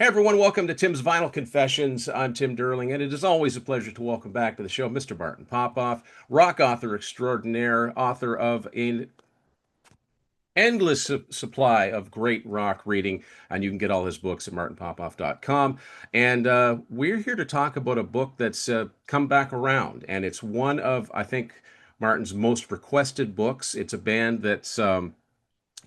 Hey everyone, welcome to Tim's Vinyl Confessions. I'm Tim Derling, and it is always a pleasure to welcome back to the show Mr. Martin Popoff, rock author extraordinaire, author of an endless supply of great rock reading, and you can get all his books at martinpopoff.com. And we're here to talk about a book that's come back around, and it's one of, I think, Martin's most requested books. It's a band that's got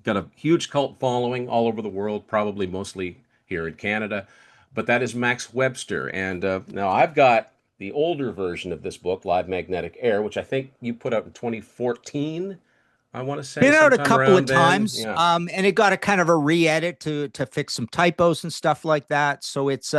a huge cult following all over the world, probably mostly here in Canada. But that is Max Webster. And now I've got the older version of this book, Live Magnetic Air, which I think you put out in 2014, I want to say, Been out a sometime couple of around then. times, Yeah. and it got a kind of a re-edit to fix some typos and stuff like that. So it's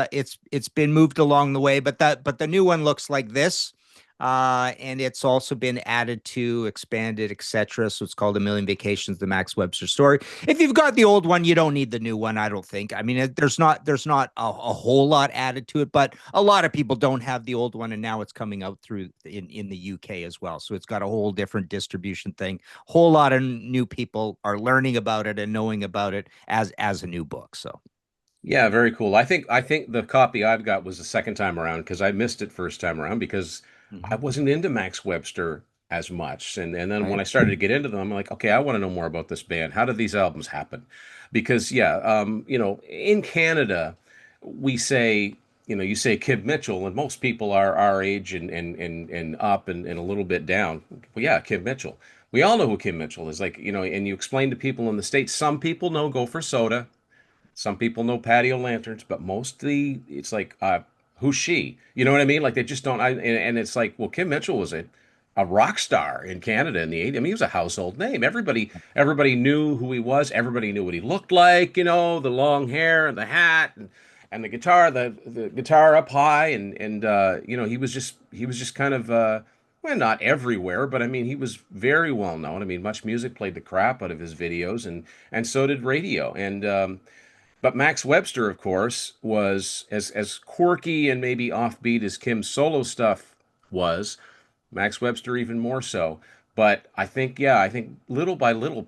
been moved along the way, but the new one looks like this, and it's also been added to, expanded, etc. So it's called A Million Vacations: The Max Webster Story. If you've got the old one, you don't need the new one, I don't think. I mean, there's not a whole lot added to it, but a lot of people don't have the old one, and now it's coming out through in the UK as well. So it's got a whole different distribution thing. Whole lot of new people are learning about it and knowing about it as a new book. So Yeah, very cool. I think the copy I've got was the second time around because I missed it first time around because I Mhm. wasn't into Max Webster as much. And then when Right. I started to get into them, I'm like, okay, I want to know more about this band. How did these albums happen? Because yeah, in Canada, we say, you say Kid Mitchell, and most people are our age and up and a little bit down. Well, yeah, Kid Mitchell. We all know who Kim Mitchell is. Like, and you explain to people in the States, some people know Go for Soda. Some people know patio lanterns, but mostly it's like, who's she? You know what I mean? Like they just don't. And it's like, well, Kim Mitchell was a rock star in Canada in the '80s. I mean, he was a household name. Everybody knew who he was. Everybody knew what he looked like. The long hair and the hat and the guitar, the guitar up high, and he was just kind of. Well, not everywhere, but I mean, he was very well known. I mean, Much Music played the crap out of his videos, and so did radio. But Max Webster, of course, was as quirky and maybe offbeat as Kim's solo stuff was. Max Webster even more so. But I think little by little,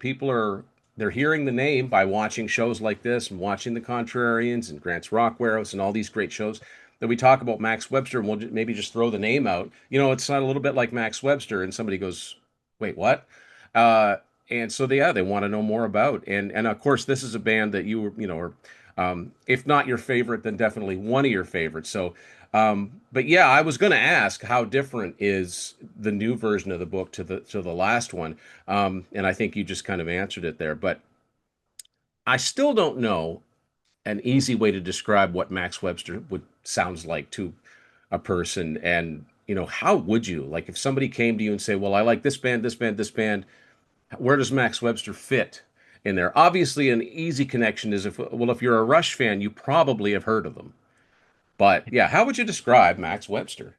they're hearing the name by watching shows like this and watching the Contrarians and Grant's Rockwaros and all these great shows that we talk about Max Webster, and we'll maybe just throw the name out. It's not a little bit like Max Webster, and somebody goes, "Wait, what?" Uh, and so they want to know more about. And of course, this is a band that are if not your favorite, then definitely one of your favorites. So, but yeah, I was going to ask how different is the new version of the book to the last one, and I think you just kind of answered it there. But I still don't know an easy way to describe what Max Webster would sounds like to a person. And how would you, like, if somebody came to you and say, "Well, I like this band, this band, this band. Where does Max Webster fit in there?" Obviously, an easy connection is if you're a Rush fan, you probably have heard of them. But yeah, how would you describe Max Webster?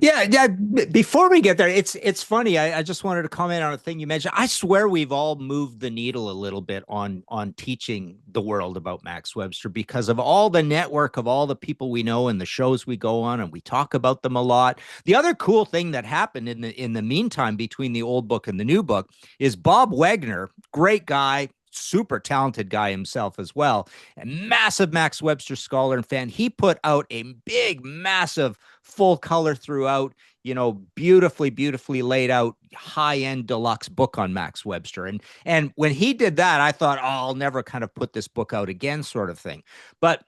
Yeah, yeah. Before we get there, it's funny. I just wanted to comment on a thing you mentioned. I swear we've all moved the needle a little bit on teaching the world about Max Webster because of all the network of all the people we know and the shows we go on, and we talk about them a lot. The other cool thing that happened in the meantime between the old book and the new book is Bob Wagner, great guy, super talented guy himself as well, a massive Max Webster scholar and fan. He put out a big, massive full color throughout, beautifully laid out high end deluxe book on Max Webster. And when he did that, I thought, oh, I'll never kind of put this book out again, sort of thing. But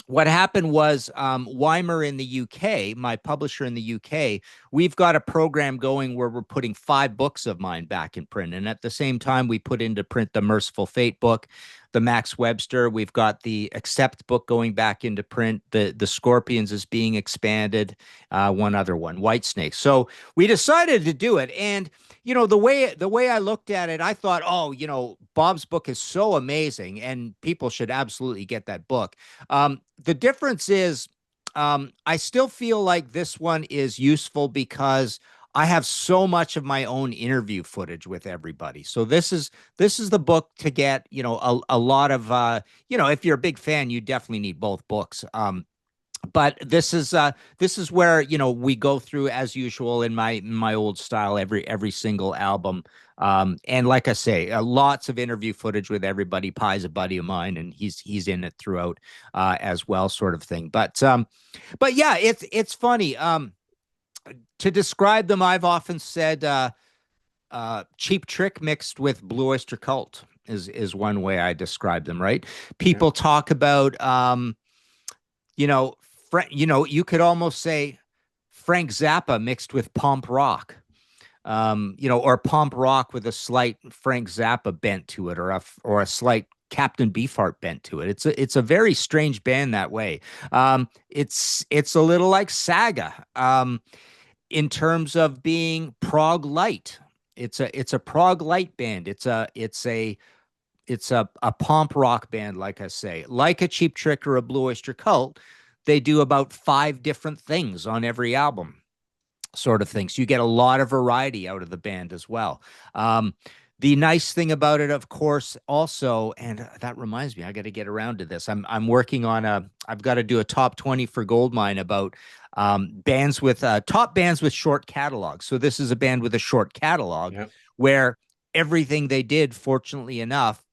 what happened was Weimer in the UK, my publisher in the UK, we've got a program going where we're putting 5 books of mine back in print. And at the same time, we put into print the Merciful Fate book, the Max Webster. We've got the Accept book going back into print. The Scorpions is being expanded. One other one, White Snake. So we decided to do it. And the way I looked at it, I thought, oh, Bob's book is so amazing, and people should absolutely get that book. The difference is, I still feel like this one is useful because I have so much of my own interview footage with everybody. So this is the book to get, a lot of if you're a big fan, you definitely need both books. but this is where, you know, we go through as usual in my old style every single album. And like I say, lots of interview footage with everybody. Pie's a buddy of mine, and he's in it throughout as well, sort of thing. But yeah, it's funny. To describe them, I've often said Cheap Trick mixed with Blue Oyster Cult is one way I describe them. Right? Yeah. People talk about you know, you know, you could almost say Frank Zappa mixed with pomp rock, you know, or pomp rock with a slight Frank Zappa bent to it, or a slight Captain Beefheart bent to it. It's a very strange band that way. It's a little like Saga in terms of being prog light. It's a prog light band. It's a pomp rock band, like I say, like a Cheap Trick or a Blue Oyster Cult. They do about 5 different things on every album, sort of thing. So you get a lot of variety out of the band as well. Um, the nice thing about it, of course, also, and that reminds me, I got to get around to this. I'm working on I've got to do a top 20 for Goldmine about bands with top bands with short catalogs. So this is a band with a short catalog Yeah. where everything they did, fortunately enough,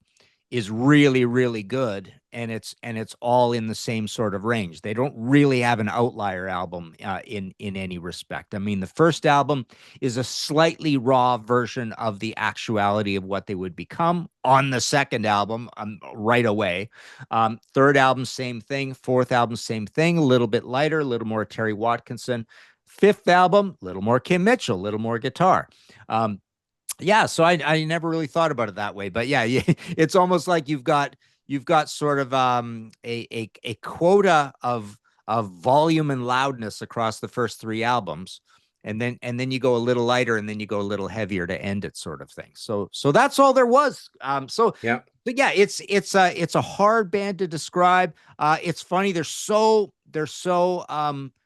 is really really good, and it's all in the same sort of range. They don't really have an outlier album in any respect. I mean, the first album is a slightly raw version of the actuality of what they would become. On the second album, right away. Third album, same thing. Fourth album, same thing, a little bit lighter, a little more Terry Watkinson. Fifth album, a little more Kim Mitchell, a little more guitar. Yeah, so I never really thought about it that way, but yeah, it's almost like you've got sort of a quota of volume and loudness across the first 3 albums, and then you go a little lighter, and then you go a little heavier to end it, sort of thing. So that's all there was. Yeah. But yeah, it's a hard band to describe. It's funny, they're so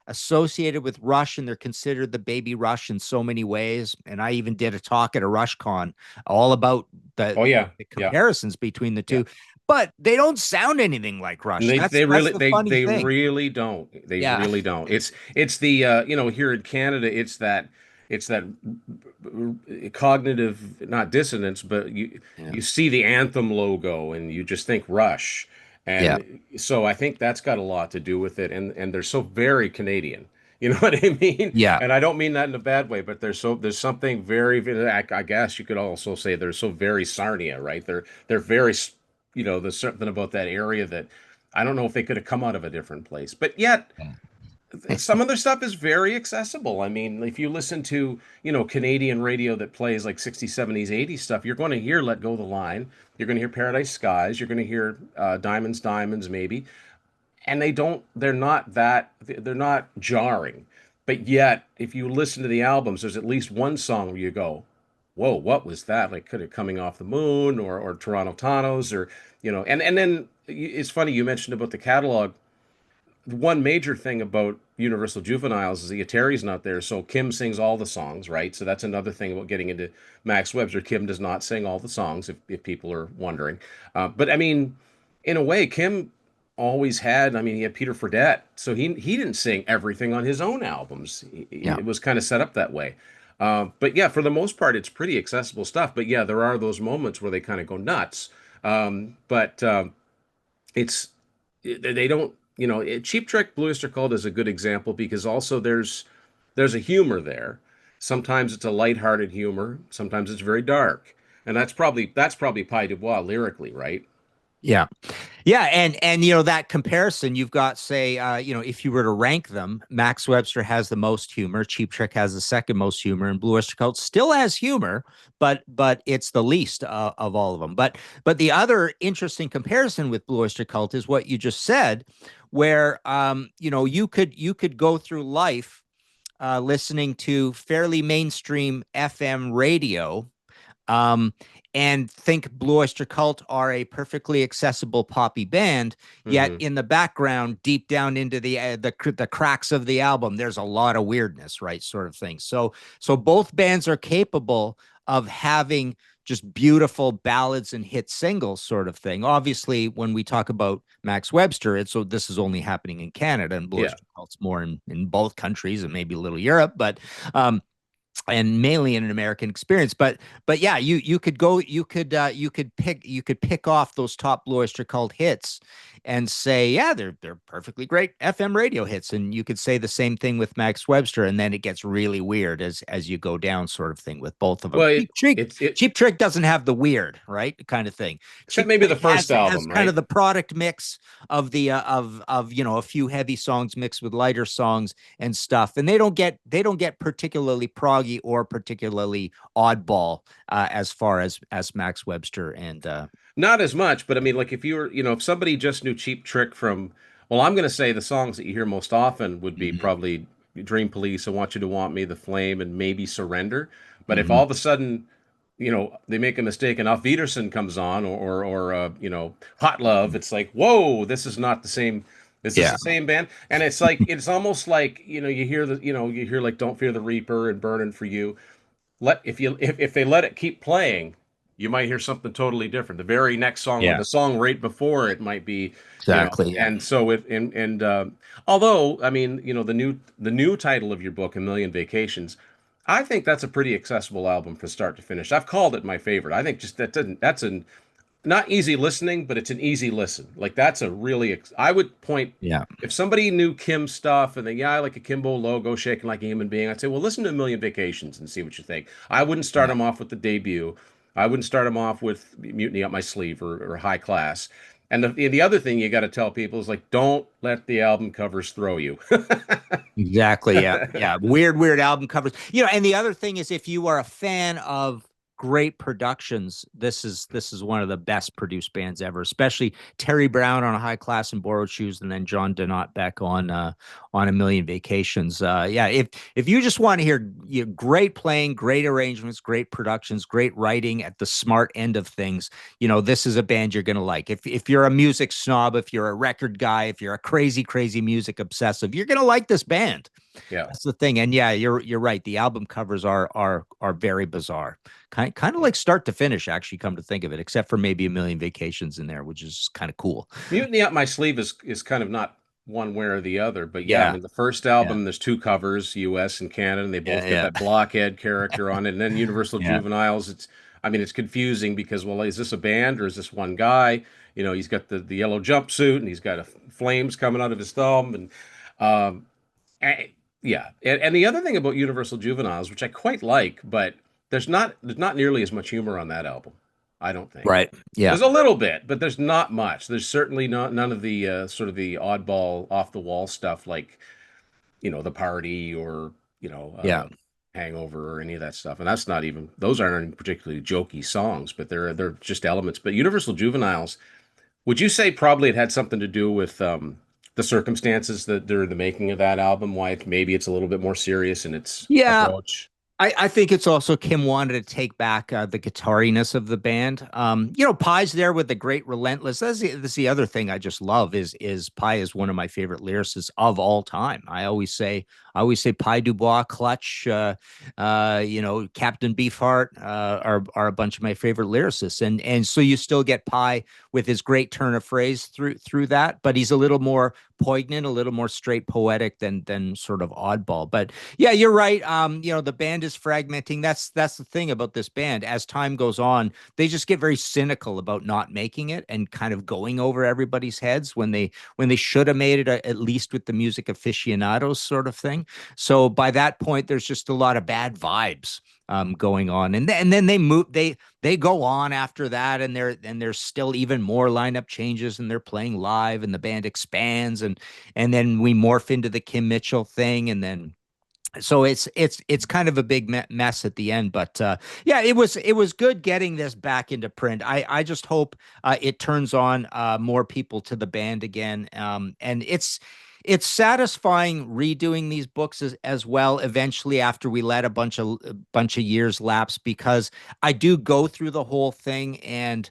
associated with Rush, and they're considered the baby Rush in so many ways. And I even did a talk at a RushCon all about the, Oh yeah. the Yeah. comparisons between the Yeah. two. But they don't sound anything like And Rush. they That's they that's really the funny they thing. really don't. They Yeah. really don't. It's the you know, here in Canada, it's that cognitive, not dissonance, but Yeah. you see the Anthem logo and you just think Rush. Yeah. And so I think that's got a lot to do with it. And they're so very Canadian. You know what I mean? Yeah. And I don't mean that in a bad way, but there's something I guess you could also say they're so very Sarnia, right? They're very, there's something about that area that I don't know if they could have come out of a different place. But yet some of their stuff is very accessible. I mean, if you listen to, Canadian radio that plays like 60s, 70s, 80s stuff, you're going to hear Let Go the Line. You're going to hear Paradise Skies. You're going to hear Diamonds, Diamonds, maybe. And they're not jarring. But yet, if you listen to the albums, there's at least one song where you go, whoa, what was that? Like, could it coming off the moon or Toronto Tanos or, and then it's funny you mentioned about the catalog. One major thing about Universal Juveniles is the Atari's not there, so Kim sings all the songs, right? So that's another thing about getting into Max Webster. Kim does not sing all the songs, if people are wondering. But I mean, in a way, Kim always had. I mean, he had Peter Fredette, so he didn't sing everything on his own albums. Yeah. It was kind of set up that way. But yeah, for the most part, it's pretty accessible stuff. But yeah, there are those moments where they kind of go nuts. But it's they don't Cheap Trick, Blue Oyster Cult is a good example because also there's a humor there. Sometimes it's a lighthearted humor, sometimes it's very dark, and that's probably Pie Dubois lyrically, right? Yeah. Yeah, and that comparison, you've got, say, if you were to rank them, Max Webster has the most humor, Cheap Trick has the second most humor, and Blue Oyster Cult still has humor, but it's the least of all of them. But the other interesting comparison with Blue Oyster Cult is what you just said, where you could go through life listening to fairly mainstream FM radio, um, and think Blue Oyster Cult are a perfectly accessible poppy band. Yet Hmm. in the background, deep down into the cracks of the album, there's a lot of weirdness, right? Sort of thing. So both bands are capable of having just beautiful ballads and hit singles sort of thing. Obviously, when we talk about Max Webster, it's so this is only happening in Canada, and Blue Yeah. Oyster Cult's more in both countries and maybe a little Europe, but um, and mainly in an American experience. But yeah, you could go, you could pick off those top Blue Oyster Cult hits and say, yeah, they're perfectly great FM radio hits. And you could say the same thing with Max Webster, and then it gets really weird as you go down, sort of thing with both of them. Well, it Cheap Trick doesn't have the weird, right? Kind of thing. except Cheap maybe the Trick first has album, kind of right? the product mix of the of a few heavy songs mixed with lighter songs and stuff, and they don't get particularly proggy or particularly oddball as far as Max Webster and Not as much, but I mean, like if you were, if somebody just knew Cheap Trick from, well, I'm going to say the songs that you hear most often would be mhm, probably Dream Police, I Want You to Want Me, The Flame, and maybe Surrender. But if mhm. all of a sudden, they make a mistake and Auf Wiedersehen comes on, Hot Love, it's like, whoa, this is not the same. Is this Yeah, the same band? And it's like, it's almost like, you hear like Don't Fear the Reaper and Burning for You. If they let it keep playing, you might hear something totally different. The very next song or yeah, the song right before it might be, exactly. Yeah, and so it and although I mean, the new title of your book, A Million Vacations, I think that's a pretty accessible album from start to finish. I've called it my favorite. I think just that's an not easy listening, but it's an easy listen. Like that's a really I would point yeah, if somebody knew Kim's stuff and they I like a Kimbo logo, shaking like a human being, I'd say, well, listen to A Million Vacations and see what you think. I wouldn't start yeah. them off with the debut. I wouldn't start them off with Mutiny Up My Sleeve or High Class. And the other thing you got to tell people is like, don't let the album covers throw you. Exactly. Yeah. Yeah. Weird album covers. And the other thing is, if you are a fan of great productions, this is one of the best produced bands ever, especially Terry Brown on A High Class and Borrowed Shoes, and then John Donat back on A Million Vacations. Yeah, if you just want to hear great playing, great arrangements, great productions, great writing at the smart end of things, this is a band you're gonna like. If you're a music snob, if you're a record guy, if you're a crazy music obsessive, you're gonna like this band. Yeah. That's the thing. And yeah, you're right. The album covers are very bizarre. Kind of like start to finish, actually, come to think of it, except for maybe A Million Vacations in there, which is kind of cool. Mutiny Up My Sleeve is kind of not one way or the other, but yeah, I Yeah. mean the first Yeah. album there's two covers, US and Canada, and they both got Yeah. that blockhead character on it. And then Universal Yeah. Juveniles, it's confusing because well, is this a band or is this one guy? He's got the yellow jumpsuit and he's got flames coming out of his thumb um and, yeah. And the other thing about Universal Juveniles, which I quite like, but there's not nearly as much humor on that album. I don't think. Right. Yeah. There's a little bit, but there's not much. There's certainly not none of the sort of the oddball, off the wall stuff like the party or Yeah. Hangover or any of that stuff. And that's not even those aren't even particularly jokey songs, but they're just elements. But Universal Juveniles, would you say probably it had something to do with the circumstances that during the making of that album? Why maybe it's a little bit more serious in its Yeah. approach? I think it's also Kim wanted to take back the guitariness of the band. Pie's there with the great relentless. That's the other thing I just love is Pie is one of my favorite lyricists of all time. I always say Pie Dubois, Clutch, Captain Beefheart are a bunch of my favorite lyricists, and so you still get Pie with his great turn of phrase through that, but he's a little more poignant, a little more straight poetic than sort of oddball. But yeah, you're right. The band is fragmenting. That's the thing about this band. As time goes on, they just get very cynical about not making it and kind of going over everybody's heads when they should have made it at least with the music aficionados sort of thing. So by that point, there's just a lot of bad vibes going on, and then they go on after that, and there's still even more lineup changes, and they're playing live, and the band expands, and then we morph into the Kim Mitchell thing, and then so it's kind of a big mess at the end. But yeah, it was good getting this back into print. I just hope it turns on more people to the band again. And it's satisfying redoing these books as well eventually after we let a bunch of years lapse, because I do go through the whole thing and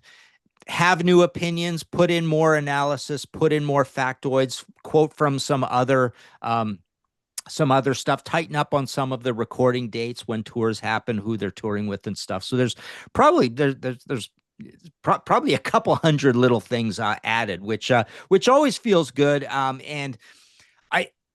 have new opinions, put in more analysis, put in more factoids, quote from some other stuff, tighten up on some of the recording dates when tours happen, who they're touring with and stuff. So there's probably probably a couple hundred little things added, which always feels good. And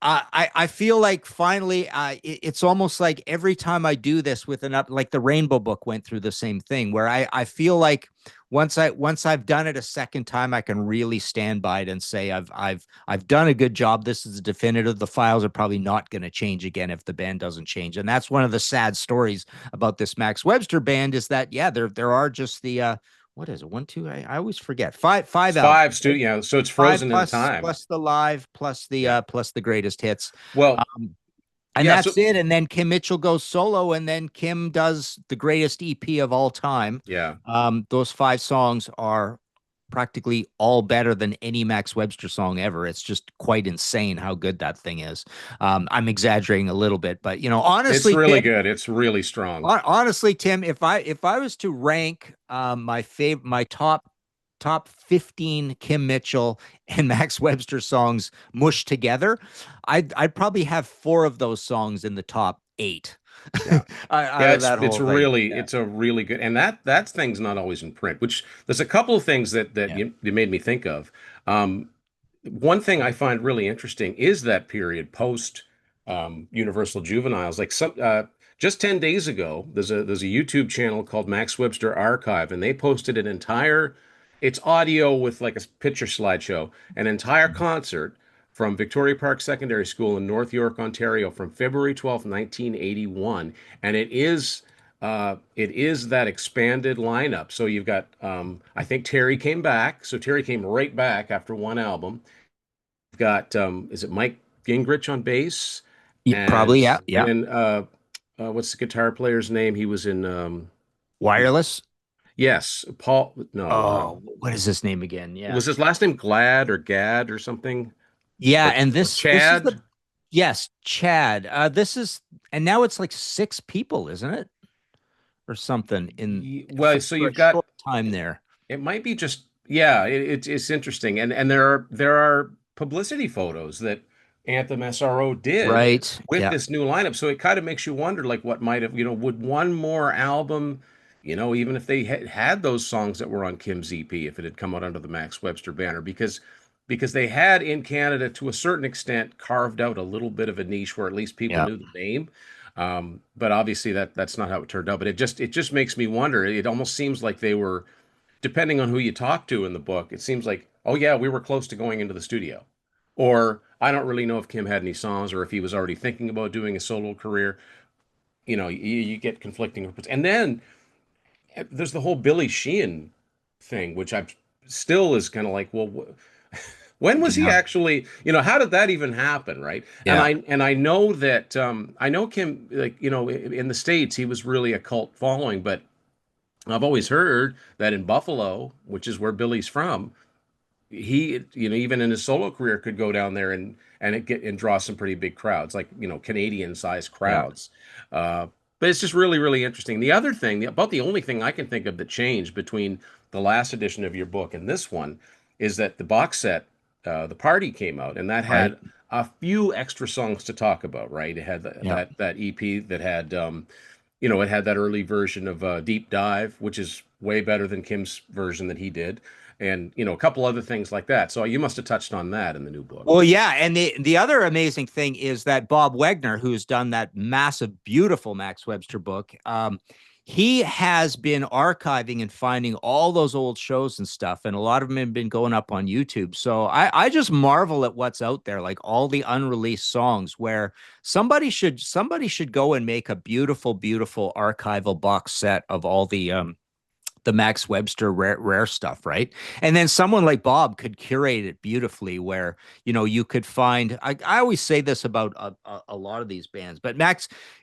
I feel like finally it's almost like every time I do this with like the Rainbow Book went through the same thing where I feel like once I've done it a second time, I can really stand by it and say I've done a good job. This is definitive. The files are probably not going to change again if the band doesn't change. And that's one of the sad stories about this Max Webster band is that yeah, there are just the what is it? One, two, I always forget. Five It's albums. five studio, so it's Five frozen in time. plus the live Yeah. plus the greatest hits. Well, Um, and yeah. So that's it. And then Kim Mitchell goes solo, and then Kim does the greatest EP of all time. yeah, Those five songs are practically all better than any Max Webster song ever. It's just quite insane how good that thing is. I'm exaggerating a little bit, but it's honestly, really Tim, good. It's really strong. honestly, Tim, if I was to rank my top 15 Kim Mitchell and Max Webster songs mushed together, I'd probably have four of those songs in the top eight Yeah. out Yeah, of that it's whole thing. really Yeah. it's a really good, and that thing's not always in print, which there's a couple of things that Yeah. you made me think of. One thing I find really interesting is that period post Universal Juveniles. Like just 10 days ago, there's a YouTube channel called Max Webster Archive, and they posted an entire it's audio with like a picture slideshow, an entire concert from Victoria Park Secondary School in North York, Ontario, from February 12th, 1981, and it is that expanded lineup. So you've got I think Terry came back, so Terry came right back after one album. You've got is it Mike Gingrich on bass, Yeah, probably. and Yeah. Yeah. then what's the guitar player's name? He was in Wireless. yes, Paul. No, Oh, what is his name again? Yeah. was his last name Glad or Gad or something, Yeah. And or this is Chad? the yes, Chad. This is and now it's like six people, isn't it? Or something in Well, so for a you've got short time there. it might be just yeah, it's interesting, and there are publicity photos that Anthem SRO did Right. with Yeah. this new lineup, so it kind of makes you wonder like what might have would one more album, even if they had those songs that were on Kim's EP, if it had come out under the Max Webster banner, because they had in Canada to a certain extent carved out a little bit of a niche where at least people Yeah. knew the name. But obviously that's not how it turned out. But it just makes me wonder. It almost seems like they were, depending on who you talk to in the book, it seems like, oh yeah, we were close to going into the studio. Or I don't really know if Kim had any songs or if he was already thinking about doing a solo career. You get conflicting reports. And then there's the whole Billy Sheehan thing, which I still is kind of like, well, when was he Yeah. actually, how did that even happen, right? And Yeah. I know that I know Kim, like, in the States, he was really a cult following, but I've always heard that in Buffalo, which is where Billy's from, he, even in his solo career, could go down there and draw some pretty big crowds, like Canadian sized Yeah. crowds. Uh, but it's just really really interesting. The other thing, about the only thing I can think of that changed between the last edition of your book and this one, is that the box set, the Party, came out, and that Right. had a few extra songs to talk about. Right, it had Yeah. that EP that had it had that early version of Deep Dive, which is way better than Kim's version that he did, and a couple other things like that. So you must have touched on that in the new book. Well, yeah, and the other amazing thing is that Bob Wagner, who's done that massive, beautiful Max Webster book, he has been archiving and finding all those old shows and stuff, and a lot of them have been going up on YouTube. So I just marvel at what's out there, like all the unreleased songs, where somebody should go and make a beautiful, beautiful archival box set of all the Max Webster rare stuff, right? And then someone like Bob could curate it beautifully where, you could find, I always say this about a lot of these bands, but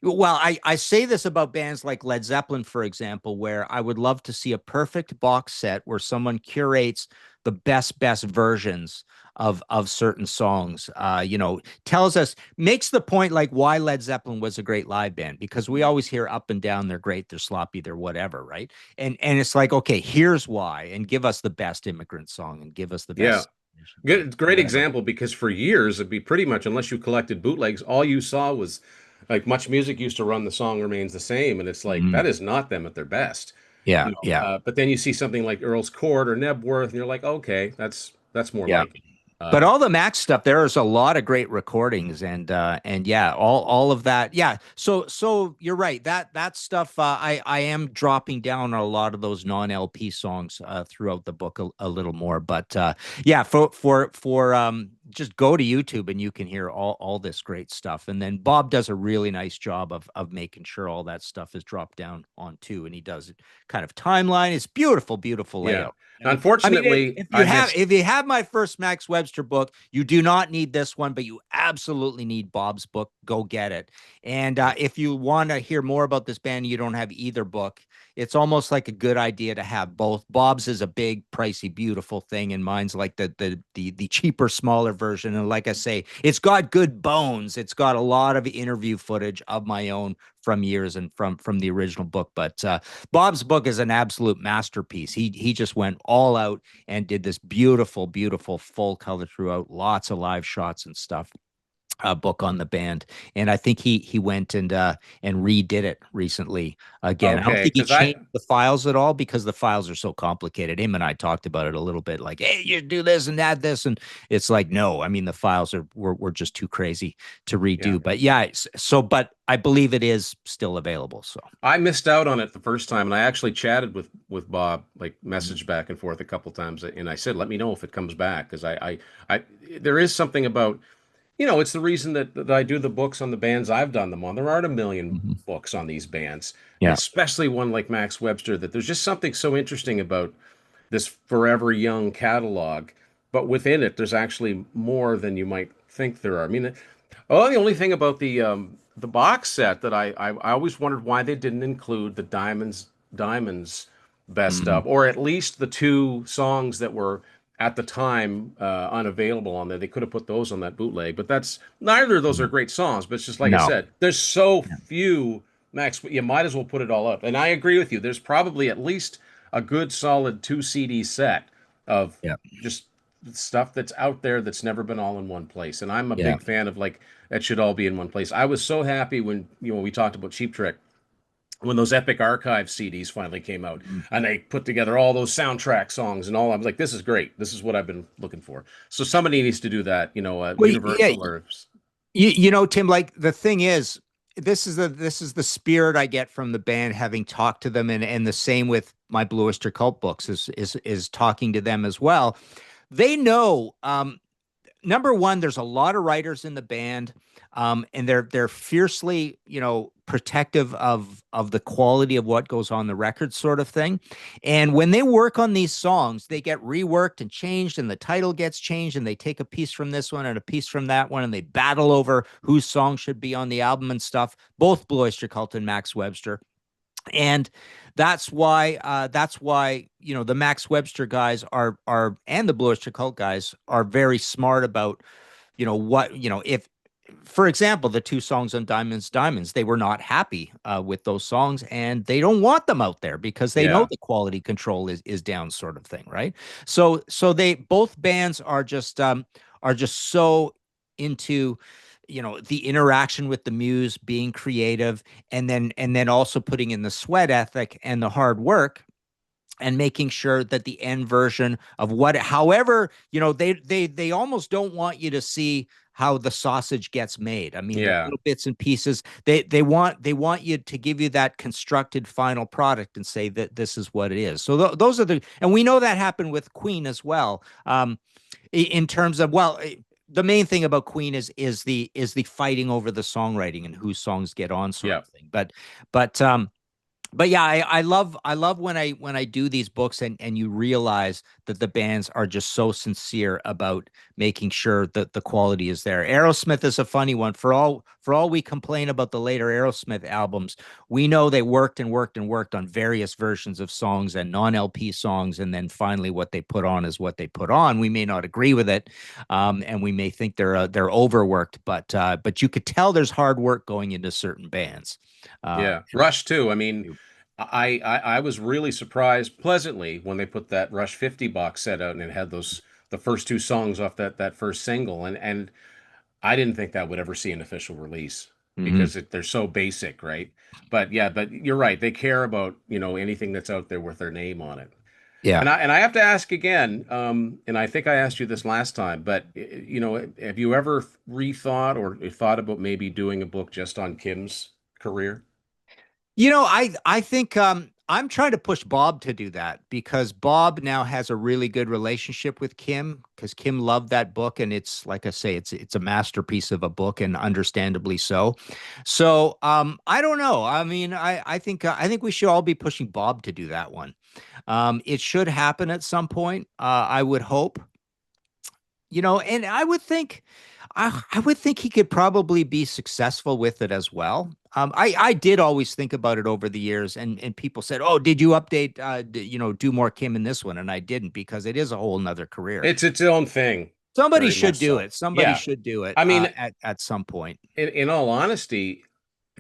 well, I say this about bands like Led Zeppelin, for example, where I would love to see a perfect box set where someone curates the best versions of certain songs, tells us, makes the point like why Led Zeppelin was a great live band, because we always hear up and down, they're great, they're sloppy, they're whatever, right? And it's like, okay, here's why, and give us the best Immigrant Song, and give us the Yeah. best Good, great whatever. example because for years it'd be pretty much unless you collected bootlegs, all you saw was like Much Music used to run The Song Remains the Same, and it's like that Mhm. is not them at their best, Yeah, yeah, But then you see something like Earl's Court or Nebworth, and you're like, okay, that's more yeah. like it. But Uh, all the Max stuff, there is a lot of great recordings, and yeah, all of that. Yeah. So you're right. That stuff, I am dropping down on a lot of those non-LP songs throughout the book a little more. But yeah, for just go to YouTube and you can hear all this great stuff. And then Bob does a really nice job of making sure all that stuff is dropped down on too, and he does it kind of timeline. It's beautiful, beautiful yeah. layout. I mean, Unfortunately, I had if you have my first Max Webster book, you do not need this one, but you absolutely need Bob's book. Go get it. And if you want to hear more about this band, you don't have either book. It's almost like a good idea to have both. Bob's is a big, pricey, beautiful thing, and mine's like the cheaper, smaller version. And like I say, it's got good bones. It's got a lot of interview footage of my own from years and from the original book. But Bob's book is an absolute masterpiece. He just went all out and did this beautiful, beautiful full color throughout, lots of live shots and stuff. Book on the band, and I think he went and redid it recently again. I don't okay think he because I changed the files at all because the files are so complicated. Him and I talked about it a little bit, like, hey, you do this and add this, and it's like, no, I mean the files were just too crazy to yeah redo. But yeah, so but I believe it is still available. So I missed out on it the first time, and I actually chatted with Bob, like Mhm. messaged back and forth a couple times, and I said, let me know if it comes back because I there is something about it's the reason that I do the books on the bands I've done them on. There aren't a million Mhm. books on these bands, and Yeah. especially one like Max Webster, that there's just something so interesting about this forever young catalog. But within it, there's actually more than you might think there are. I mean, oh, the only thing about the box set that I always wondered why they didn't include the Diamonds best Mhm. of, or at least the two songs that were at the time unavailable on there. They could have put those on that bootleg, but that's neither of those are Mhm. great songs. But it's just like I No. said, there's so Yeah. few Max. You might as well put it all up. And I agree with you. There's probably at least a good solid two CD set of Yeah. just stuff that's out there that's never been all in one place. And I'm a Yeah. big fan of like that should all be in one place. I was so happy when we talked about Cheap Trick when those Epic Archive CDs finally came out Mhm. and they put together all those soundtrack songs and all. I was like, this is great. This is what I've been looking for. So somebody needs to do that, Well, yeah, Universal or Tim, like the thing is, this is the spirit I get from the band, having talked to them, and the same with my Blue Oyster Cult books is talking to them as well. They know, number one, there's a lot of writers in the band, and they're fiercely, protective of the quality of what goes on the record, sort of thing. And when they work on these songs, they get reworked and changed, and the title gets changed, and they take a piece from this one and a piece from that one, and they battle over whose song should be on the album and stuff. Both Blue Oyster Cult and Max Webster. And that's why the Max Webster guys are and the Blue Oyster Cult guys are very smart about what if, for example, the two songs on Diamonds, they were not happy with those songs, and they don't want them out there because they know yeah, the quality control is down, sort of thing, right? So they both bands are just so into the interaction with the muse, being creative, and then also putting in the sweat ethic and the hard work, and making sure that the end version of what, however, they almost don't want you to see how the sausage gets made. I mean, the yeah, little bits and pieces, they want you to give you that constructed final product and say that this is what it is. So those are and we know that happened with Queen as well. In terms of, well, the main thing about Queen is the fighting over the songwriting and whose songs get on, sort yeah. of thing. But yeah, I love when I do these books, and you realize that the bands are just so sincere about making sure that the quality is there. Aerosmith is a funny one. For all we complain about the later Aerosmith albums, we know they worked and worked and worked on various versions of songs and non-LP songs, and then finally what they put on is what they put on. We may not agree with it, and we may think they're overworked, but you could tell there's hard work going into certain bands. Uh, Yeah, Rush too. I mean, I was really surprised pleasantly when they put that Rush 50 box set out and it had the first two songs off that first single, and I didn't think that would ever see an official release Hmm. because they're so basic, right? But yeah, but you're right. They care about, anything that's out there with their name on it. Yeah. And I have to ask again, and I think I asked you this last time, but have you ever rethought or thought about maybe doing a book just on Kim's career? I think I'm trying to push Bob to do that because Bob now has a really good relationship with Kim because Kim loved that book and it's like I say it's a masterpiece of a book and understandably so. So I don't know. I mean I think we should all be pushing Bob to do that one. It should happen at some point. I would hope. And I would think he could probably be successful with it as well. I did always think about it over the years, and people said, "Oh, did you update? Do more Kim in this one?" And I didn't because it is a whole nother career. It's its own thing, Somebody very should much do so. it. Somebody Yeah. should do it I mean, at some point. in all honesty,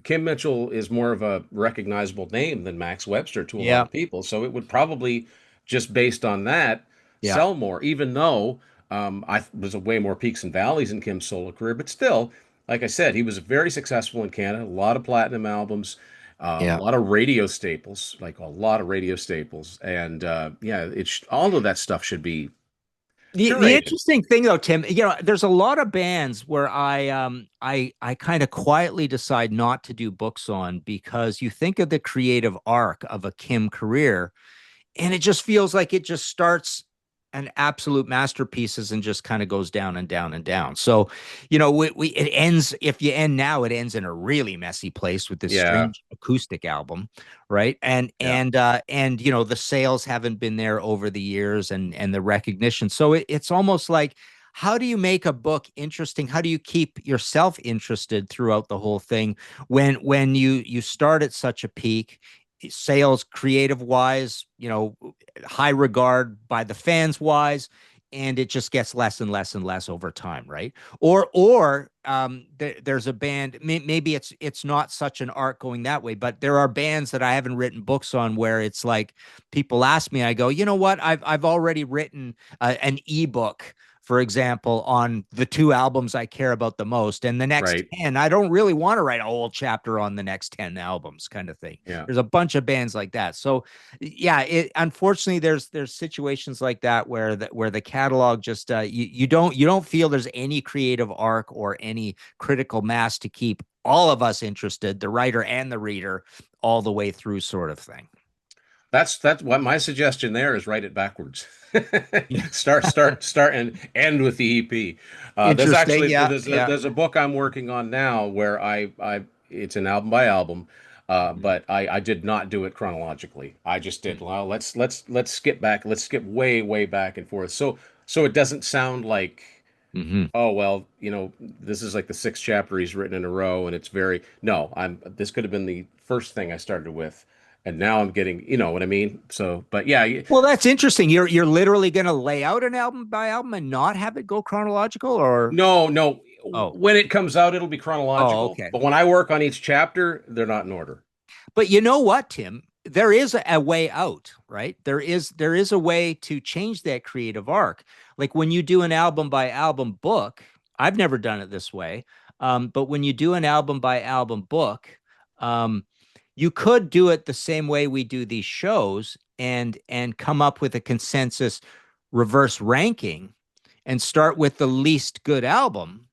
Kim Mitchell is more of a recognizable name than Max Webster to a lot Yeah, of people. So it would probably, just based on that, yeah, sell more, even though I was a way more peaks and valleys in Kim's solo career. But still, like I said, he was very successful in Canada, a lot of platinum albums, a yeah. lot of radio staples, like a lot of radio staples. And yeah, all of that stuff should be The curated. interesting thing though, Tim, there's a lot of bands where I kind of quietly decide not to do books on because you think of the creative arc of a Kim career and it just feels like it just starts an absolute masterpieces and just kind of goes down and down and down. So, it ends if you end now, it ends in a really messy place with this Yeah, strange acoustic album, right? And yeah, and and the sales haven't been there over the years and the recognition. So it's almost like how do you make a book interesting? How do you keep yourself interested throughout the whole thing when you start at such a peak sales creative wise, high regard by the fans wise, and it just gets less and less and less over time, right? There's a band, maybe it's not such an arc going that way, but there are bands that I haven't written books on where it's like people ask me, I go, you know what? I've already written an ebook, for example, on the two albums I care about the most. And the next right. 10, I don't really want to write a whole chapter on the next 10 albums kind of thing. Yeah. There's a bunch of bands like that. So yeah, unfortunately there's situations like that where the catalog just you don't feel there's any creative arc or any critical mass to keep all of us interested, the writer and the reader, all the way through sort of thing. That's what my suggestion there is, write it backwards. Yeah. Start and end with the EP. There's Interesting. actually Yeah. Yeah. there's a book I'm working on now where I it's an album by album, but I did not do it chronologically. I just did, well, let's skip back, let's skip way back and forth. So it doesn't sound like, Mm-hmm. oh well, this is like the sixth chapter he's written in a row, and it's very, no, this could have been the first thing I started with, and now I'm getting, you know what I mean? So, but yeah, Well, that's interesting. You're literally going to lay out an album by album and not have it go chronological, or no. oh, When it comes out, it'll be oh, chronological. okay. But when I work on each chapter, they're not in order. But you know what, Tim? There is a way out, right? There is a way to change that creative arc. Like when you do an album by album book, I've never done it this way. But when you do an album by album book, um, you could do it the same way we do these shows and come up with a consensus reverse ranking and start with the least good album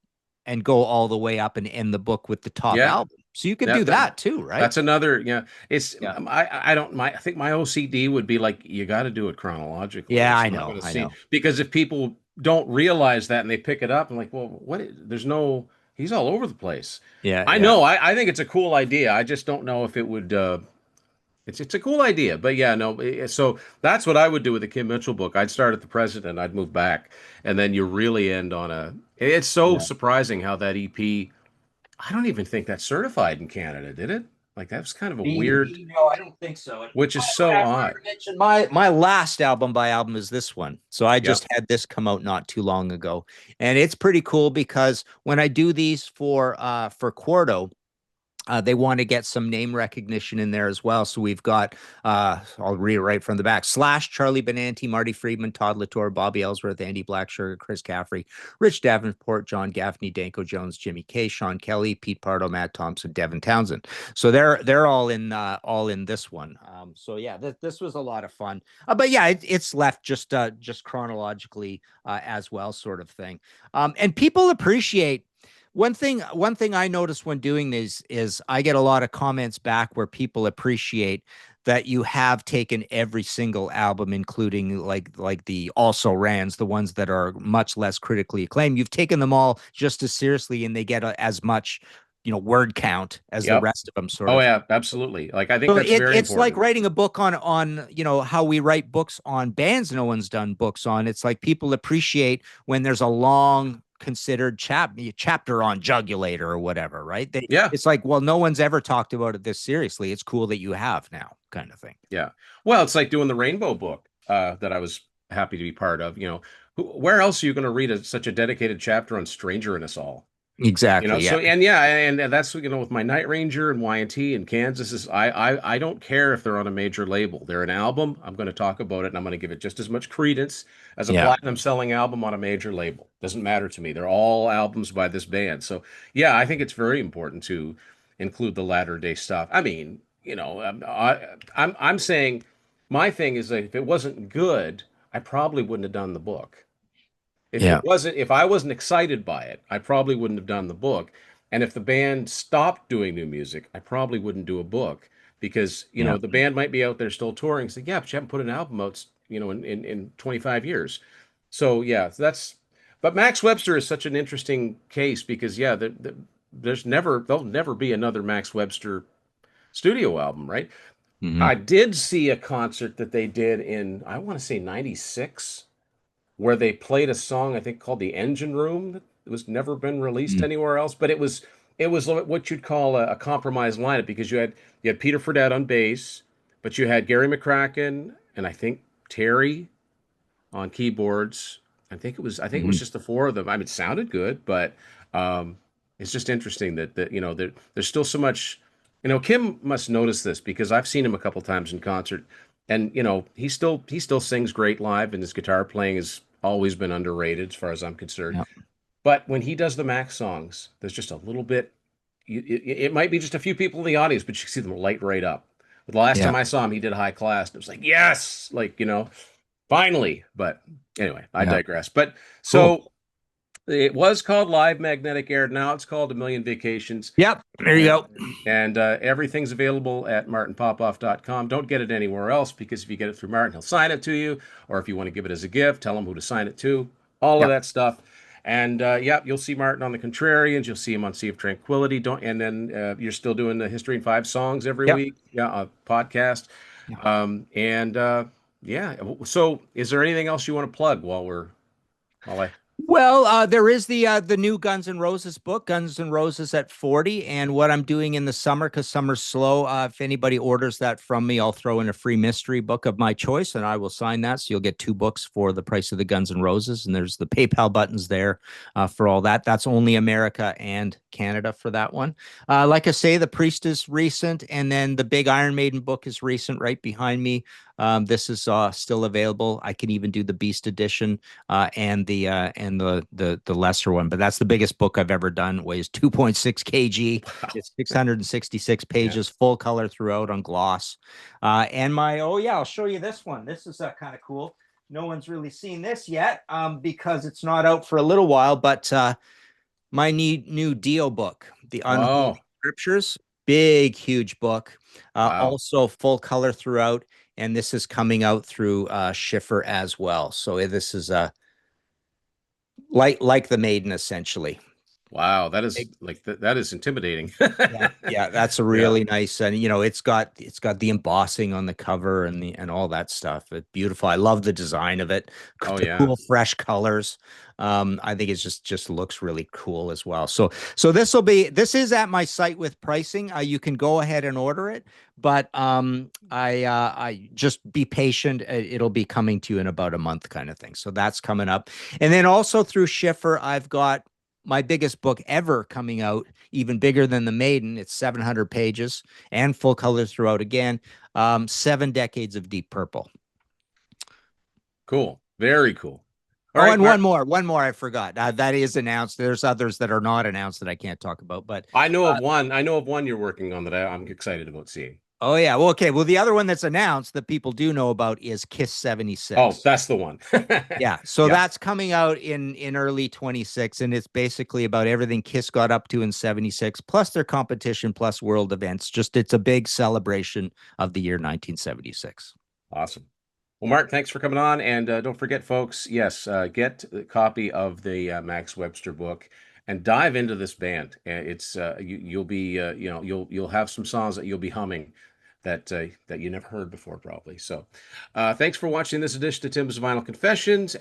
and go all the way up and end the book with the top Yeah, album. So you could do that that that too, right? that's another. Yeah, it's Yeah. I don't my I think my OCD would be like, you got to do it chronologically. Yeah, It's I not know. going to I see, know. because if people don't realize that and they pick it up and like, well, there's no, he's all over the place. Yeah, I yeah. know. I think it's a cool idea. I just don't know if it would. It's a cool idea, but yeah, no. So that's what I would do with the Kim Mitchell book. I'd start at the president, I'd move back, and then you really end on a. It's so Yeah. surprising how that EP. I don't even think that's certified in Canada, did it? Like, that was kind of a weird, No, I don't think so. And which is so I odd. mentioned my last album by album is this one. So I Yep. just had this come out not too long ago. And it's pretty cool because when I do these for Quarto, They want to get some name recognition in there as well. So we've got, I'll read it right from the back: Slash, Charlie Benanti, Marty Friedman, Todd Latour, Bobby Ellsworth, Andy Blackshirt, Chris Caffrey, Rich Davenport, John Gaffney, Danko Jones, Jimmy K, Sean Kelly, Pete Pardo, Matt Thompson, Devin Townsend. So they're all in this one. So yeah, this was a lot of fun. But yeah, it's left just chronologically as well, sort of thing. And people appreciate one thing I notice when doing these is I get a lot of comments back where people appreciate that you have taken every single album, including like the also rans, the ones that are much less critically acclaimed. You've taken them all just as seriously, and they get as much, word count as the Yep. rest of them, sort Oh of. yeah, absolutely. Like I think So that's very it's like important. writing a book on how we write books on bands no one's done books on. It's like people appreciate when there's a long considered chapter on Jugulator or whatever, right? Yeah. It's like, well, no one's ever talked about it this seriously. It's cool that you have now, kind of thing. Yeah. Well, it's like doing the Rainbow book that I was happy to be part of. Where else are you going to read such a dedicated chapter on Stranger in Us All? Exactly. Yeah. So and yeah, and that's with my Night Ranger and Y&T and Kansas is I don't care if they're on a major label. They're an album. I'm going to talk about it and I'm going to give it just as much credence as a Yeah. platinum selling album on a major label. Doesn't matter to me. They're all albums by this band. So yeah, I think it's very important to include the latter day stuff. I mean, I'm saying my thing is that if it wasn't good, I probably wouldn't have done the book. Yeah. If I wasn't excited by it, I probably wouldn't have done the book. And if the band stopped doing new music, I probably wouldn't do a book because, Yeah. the band might be out there still touring. Say, yeah, but you haven't put an album out, in 25 years. So yeah, but Max Webster is such an interesting case because yeah, there'll never be another Max Webster studio album, right? Hmm. I did see a concert that they did in, I want to say 96 where they played a song I think called "The Engine Room" that was never been released anywhere else. But it was what you'd call a compromise lineup because you had Peter Fredette on bass, but you had Gary McCracken and I think Terry on keyboards. I think it was Hmm. just the four of them. I mean, it sounded good, but um, it's just interesting that there's still so much. Kim must notice this because I've seen him a couple times in concert, and he still sings great live, and his guitar playing has always been underrated as far as I'm concerned. Yeah. But when he does the Max songs, there's just a little bit. It might be just a few people in the audience, but you see them light right up. But the last Yeah. time I saw him, he did High Class, and it was like, yes, like finally. But anyway, I Yeah. digress. But Cool. so it was called Live Magnetic Air. Now it's called A Million Vacations. Yep. There you And go. everything's available at martinpopoff.com. Don't get it anywhere else because if you get it through Martin, he'll sign it to you. Or if you want to give it as a gift, tell him who to sign it to. All of Yep. that stuff. And yeah, you'll see Martin on the Contrarians. You'll see him on Sea of Tranquility. Don't and then you're still doing the History in 5 songs every Yep. week. Yeah, a podcast. Yeah. And yeah. So, is there anything else you want to plug while I? Well, there is the new Guns N' Roses book, Guns N' Roses at 40, and what I'm doing in the summer because summer's slow. If anybody orders that from me, I'll throw in a free mystery book of my choice, and I will sign that. So you'll get 2 books for the price of the Guns N' Roses, and there's the PayPal buttons there for all that. That's only America and Canada for that one. Like I say, the Priest is recent, and then the big Iron Maiden book is recent, right behind me. This is still available. I can even do the Beast edition and the lesser one, but that's the biggest book I've ever done. Weighs 2.6 kg. Wow. It's 666 Yeah. pages, full color throughout on gloss. And my oh yeah, I'll show you this one. This is kind of cool. No one's really seen this yet because it's not out for a little while. But my new Dio book, The Unholy Oh, Scriptures, big, huge book. wow. Also full color throughout. And this is coming out through Schiffer as well. So this is like the Maiden essentially. Wow, that is Big. like that is intimidating. Yeah, yeah, that's a Yeah. really nice, and it's got the embossing on the cover and all that stuff. It's beautiful. I love the design of it. Oh The yeah. cool fresh colors. I think it's just looks really cool as well. So this is at my site with pricing. You can go ahead and order it, but I just be patient. It'll be coming to you in about a month, kind of thing. So that's coming up, and then also through Schiffer, I've got my biggest book ever coming out, even bigger than the Maiden. It's 700 pages and full color throughout again. 7 decades of Deep Purple. Cool. Very cool. All Oh, right, and Mark. one more I forgot. That is announced. There's others that are not announced that I can't talk about. But I know of one. I know of one you're working on that I'm excited about seeing. oh yeah, well okay. Well, the other one that's announced that people do know about is Kiss Oh, 76. that's the one. Yeah, so Yeah. that's coming out in early 26, and it's basically about everything Kiss got up to in 76, plus their competition, plus world events. Just it's a big celebration of the year 1976. Awesome. Well, Mark, thanks for coming on. And don't forget, folks, yes, get a copy of the Max Webster book and dive into this band. It's you'll be you'll have some songs that you'll be humming that you never heard before, probably. So, thanks for watching this edition of Tim's Vinyl Confessions.